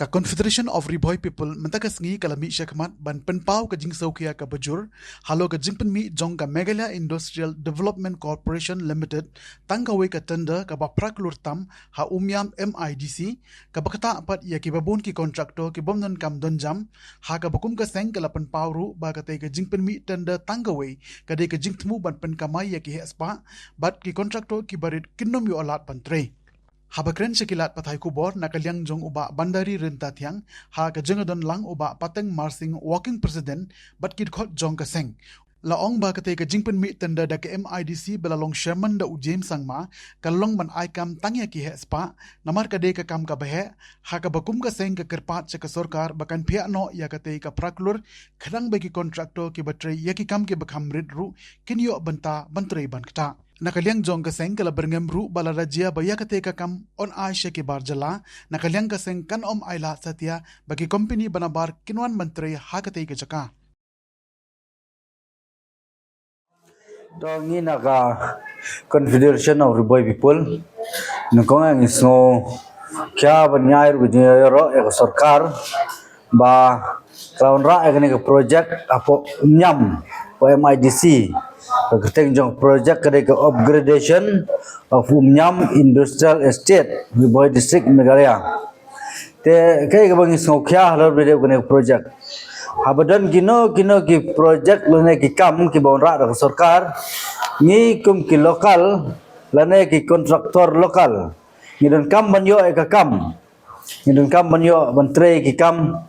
Ka Confederation of Riboy People mentaka sengi kalami syakmat ban penpau ka jing saukia ka bajur halo ka jing penmi jong ka Meghalaya Industrial Development Corporation Limited tangka we ka tender ka baprak lurtam ha umyam MIDC ka bakata apat ya ki babun ki kontraktor ki bomnon kam donjam ha ka bakum ka seng ka lapan pawru ba ka te ka jing penmi tender tangka we ka de ka jing temu ban pen kamai ya ki hespa bat ki kontraktor ki barit kinom yo alat pantre Habakren sekilat patai kubor nakaliang jong uba bandari renta tiang ha ka jengadon lang uba pateng marsing walking president bat kid khot jong ka seng laong ba kate ka jingpen mi tenda da ka MIDC belalong chairman da ujem sangma kalong man aikam tangya ki hespa namar ka de ka kam ka behe ha ka bakum ka seng ka kerpat se ka sarkar bakan phia no ya kate ka praklur khadang bagi kontraktor ki batre ya ki kam ki bakham ridru kinyo banta bantre ban kta Nakaliang jong kaseng kala berngemru bala rajia baya kate kakam on Aisha ki barjala nakaliang kaseng kan om aila satya bagi company banabar kinwan menteri hakate ke jaka Dongi naka Confederation of Riboy People nukong ang isno kya banyai rujero ek sarkar ba kawan ra ek ne project apo nyam po MIDC Kerteng jong project kedai upgradation of Umnyam Industrial Estate Riboy District Meghalaya. Te kai ke bangi sokya halor bede kene project. Habadan kino ki project lene ki kam ki bonra da sarkar ni kum ki lokal lene ki kontraktor lokal. Ni dan kam banyo e ka kam. Ni dan kam banyo bantre ki kam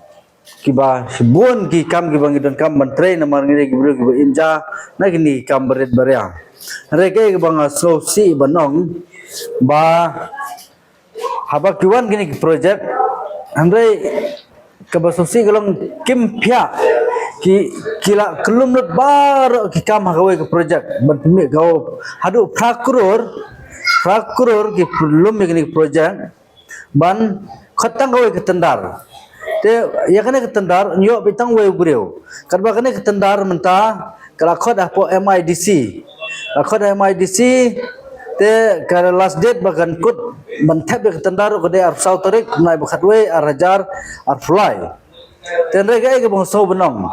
kiba sibun ki kam ki bangi dan kam bantre na marngire ki bro ki inja na kini kam berit barya reke ki banga so si banong ba haba kiwan kini ki project andre kaba so si galong kim phya ki kila kelumnut bar ki kam hagawe ki project ban pimi gaw hadu prakuror ki lum ki project ban khatang gawe ki tendar te ya kene ketendar nyo bitang we gureu karba kene ketendar menta kala khod apo MIDC te kala last date bagan kut bantap ketendar kode ar sauterik nai bakhatwe ar hajar ar fly ten re gai ke bang so benong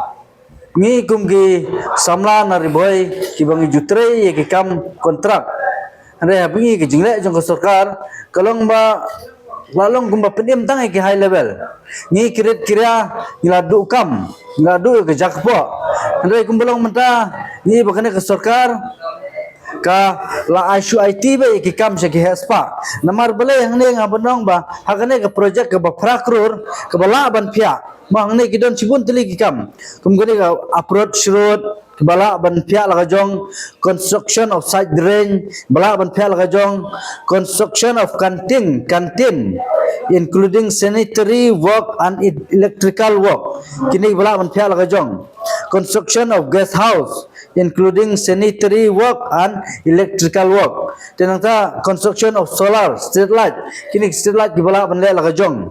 ni kumgi samla na riboy ki bangi jutre ye ki kam kontrak re habingi ke jingle jong sarkar kalong ba lalong gumba penim tang ki high level ni kirit kira ngiladu kam ngiladu ke jakpo andre kumbelong menta ni bakane ke sarkar ka la ISU IT be ki kam se ki hespa namar bele hangne ngabonong ba hagane ke project ke ba prakrur ke bala ban phia ma hangne ki don sibun tili ki kam kumgone ka approach road bala ban phia laga jong construction of site drain bala ban phia laga jong construction of canteen including sanitary work and electrical work kini bala ban phia laga jong construction of guest house including sanitary work and electrical work tenangta construction of solar street light kini street light di bala ban le laga jong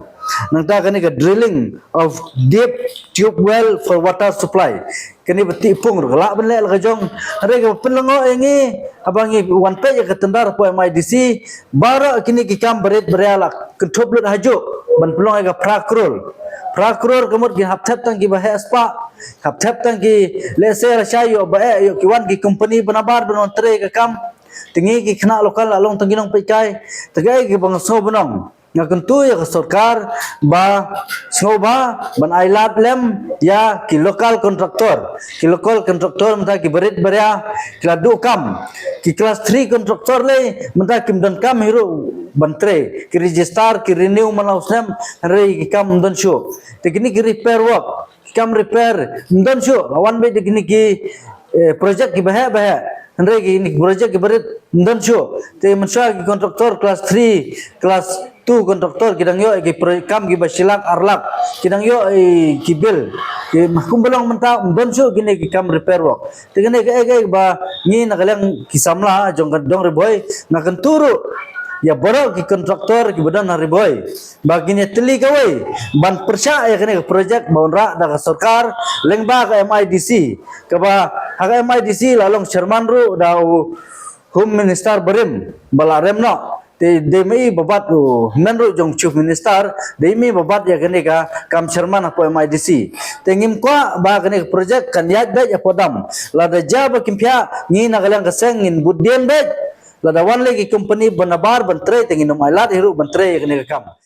nangta kani ka drilling of deep tube well for water supply kini beti pung rela benle la jong are ka penlengo engi abangi one page ka tendar po MIDC bara kini ki kam berit bereala kentoblut haju ban pelong ka prakrul kemut ki hapthap tang ki bahe aspa hapthap tang ki leser sayo bae yo ki wan ki company benabar benon tre ka kam tingi ki khna lokal along tanginong pekai tagai ki bang so benong ngakentu ya sarkar ba soba ban ailat lem ya ki lokal kontraktor menta ki berit beria kladu kam ki kelas 3 kontraktor le menta kim dan kam hiru bantre ki register ki renew manaus lem re ki kam dan show teknik ki repair work kam repair dan show lawan be teknik ki project ki bahe andre ki ini project ki berit dan show te mensha ki kontraktor kelas 3 kelas tu kontraktor kidang yo ki kam ki basilak arlak kidang yo ki bil ki mahkum belong menta bonsu kini ki kam repair work tegene ke ba ni nagalang ki samla jong dong riboy ngakan turu ya borok ki kontraktor ki badan riboy bagini teli gawe ban persya ya kene project baunra da sarkar lengba ka MIDC ka ba MIDC lalong chairman ru da home minister berim balarem no de mai babat menru jong chief minister de mi babat ya kene ka kam chairman apo MIDC tengim kwa ba kene project kan ya be ya podam la da jaba kimpya ni nagalang kaseng in budien be la da wan lagi company banabar bantre tengin mailat hiru bantre kene kam